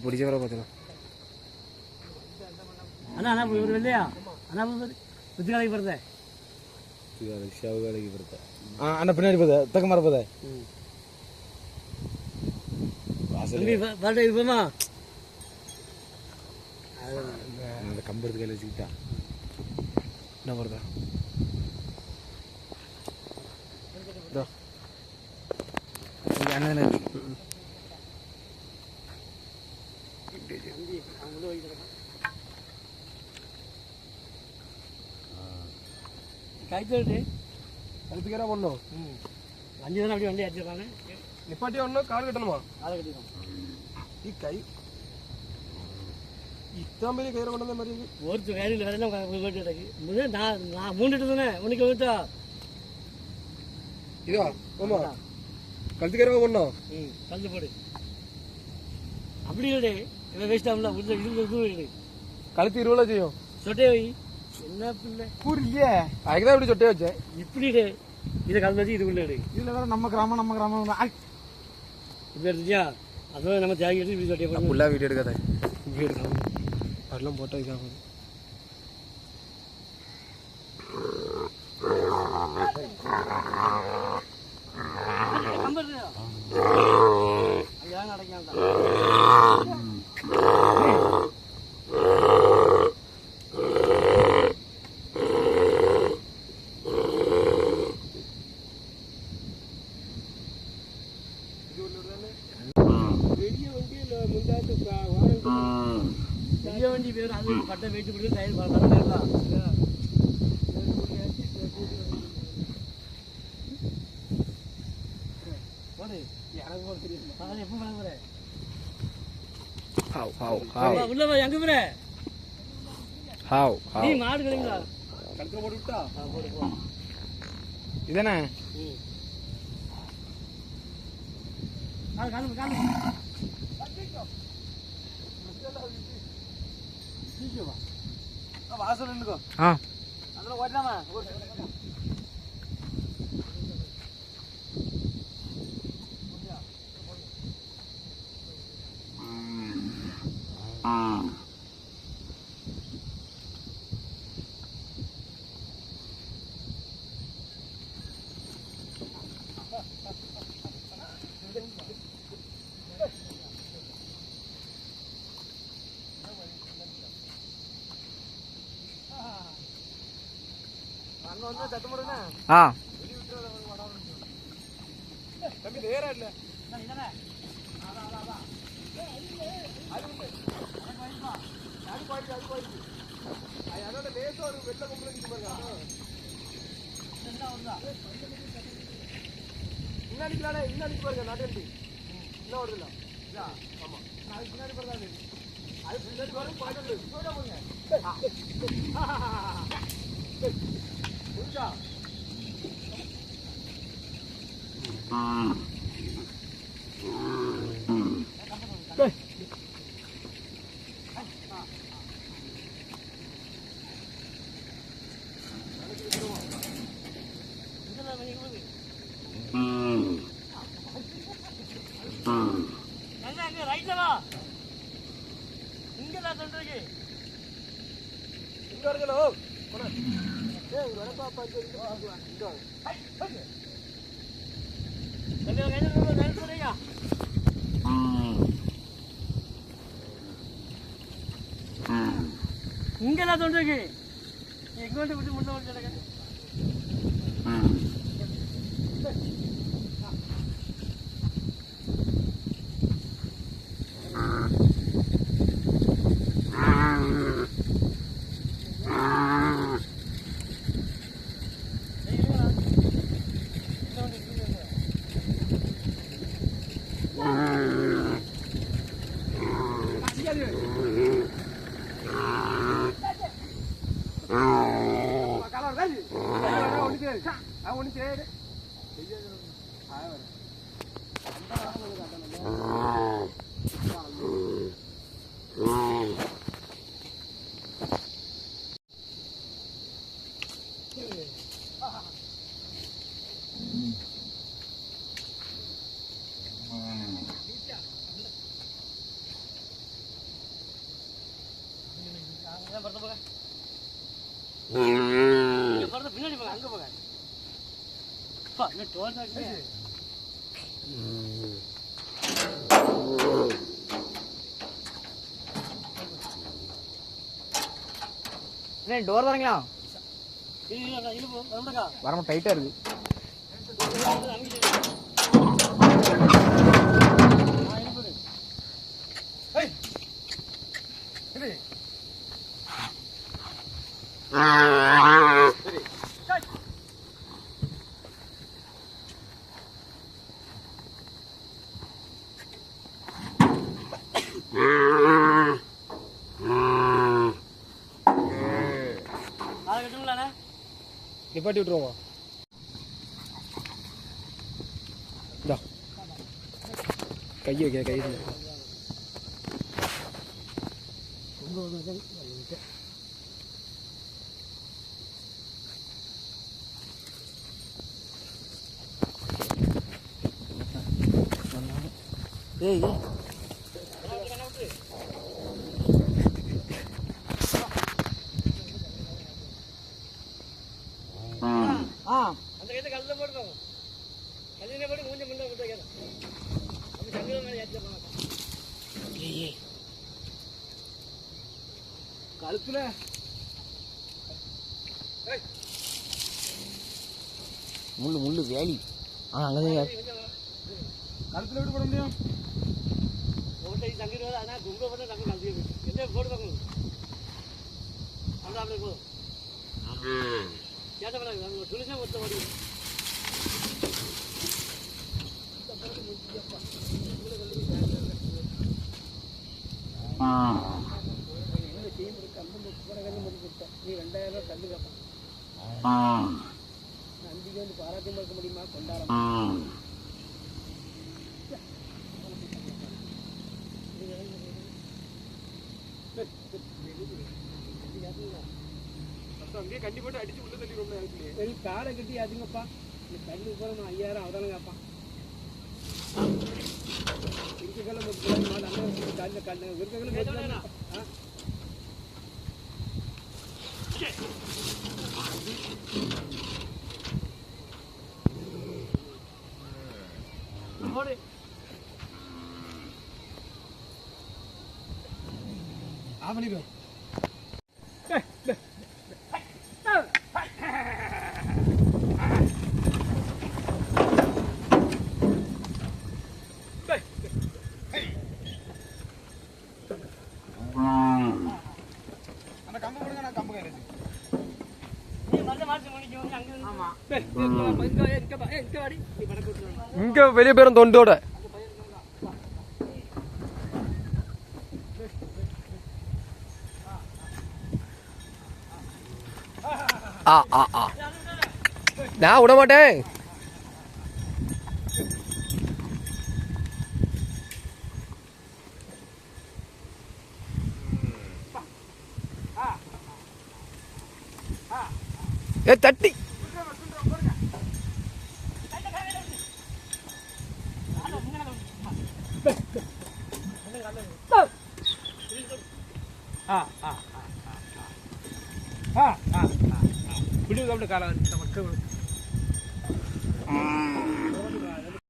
பிடிச்ச வர பார்த்துக்கலாம். அண்ணா அண்ணா ஒரு இல்லையா அண்ணா புத்தி கடைக்கு போகிறத ஷாவு கடைக்கு போகிறத அண்ணா பின்னாடி போதே தக்க மர போதே பாட்டு இருப்போமா அந்த கம்பெடுத்து கையில் வச்சுக்கிட்டா என்ன போகிறதா அண்ணன் கைத்தோட்டு கழுத்துக்கிறா ஒன்றும் அஞ்சு தானே அப்படி வண்டி அடிச்சிடறாங்க நிப்பாட்டி ஒன்றும் கால் கட்டணுமா காலை கட்டிடுவோம் ഈ കൈ ഇത്താൻ വലിയ കയറി കൊണ്ടുവന്ന മതി ஒரு கையில் வேலையெல்லாம் போயிட்டு கிடக்கு நான் மூண்டுட்டு தானே உனக்கு விட்டா இதோ ஆமா கழுத்து கயறவா கொண்டோ கழுத்து போடு அப்படி இல்லை இவன் வேஸ்ட் ஆகும்ல உள்ள இது கழுத்து 20 செய்யும் சொட்டே வை என்ன பிள்ளை புரியலையே அதுக்குதான் இப்படி சொட்டே வச்சேன் இப்படி இதை கலந்து வச்சு இதுக்குள்ள இதுல வேற நம்ம கிராமம் இப்படி எடுத்துச்சியா அதுவும் நம்ம தேங்கி எடுத்து இப்படி சொட்டே போட்டு ஃபுல்லாக வீடியோ எடுக்காத வீடியோ எடுக்காம அதெல்லாம் போட்டால் இதாகும் பெரிய வண்டி பேர் அது பட்டை வெயிட்டு பிடிச்சி டயர் வரலாம் போடு எனக்கு போட தெரியும் அதான் எப்போ பண்ண போற உள்ள போய் எங்க போற நீ மாடு கிடைங்களா கழுத்துல போட்டு விட்டா போடு போ இதானே காலு காலு வாசல் நின்னுக்கோ அதெல்லாம் ஓட்டலாமா தம்பி நேரா இல்ல அதோட லேசா ஒரு வெள்ள கொம்புல இன்னும் பாருங்க நாட்டு இன்னும் வருது இல்ல ஆமா நாளைக்கு பின்னாடி பாருங்க அது பின்னாடி வரும் பாட்டு புரிஞ்சா இங்கெல்லாம் தொண்டிருக்கு எங்க வந்து விட்டு முன்ன வந்து கிடக்க பின்னாடி போக அங்க போக டோர் வரீங்களா வரமா டைட்டா இருக்கு நிப்பாட்டி விட்டுருவோம் கை வைக்க கை ஏய் அந்த கையில கல்ல போடுறோம் கல்லின போட்டு மூஞ்ச முன்ன விட்டு கேள அப்ப சங்கல மேல ஏத்தி போறாங்க ஏய் கழுத்துல ஏய் முள்ளு வேலி அங்கதான் கழுத்துல விட்டு போட முடியும் ஓட்டை சங்கீர ஆனா துங்க போட நம்ம கழுத்து என்ன போடுவாங்க அந்த அப்படியே போ கேட்ட பண்ண துணிசா ஒத்த ஓடி நீ 2000 ரூபாய் தள்ளி கேட்பான் நந்திக்கு வந்து பாராட்டியம் இருக்க முடியுமா கொண்டாடம் அங்கேயே கண்டி போட்டு அடிச்சு உள்ள தள்ளி ரொம்ப காடை கட்டி அதுங்கப்பா இந்த கல்லு போற 5000 அவதானங்க அப்பா இருக்கைகளை கல்ல கல்ல இருக்கைகளை பண்ணிடுவோம் இங்க வெளிய பேரும் தொண்டோட நான் விட மாட்டேன் ஏ தட்டி விடுங்க காலம்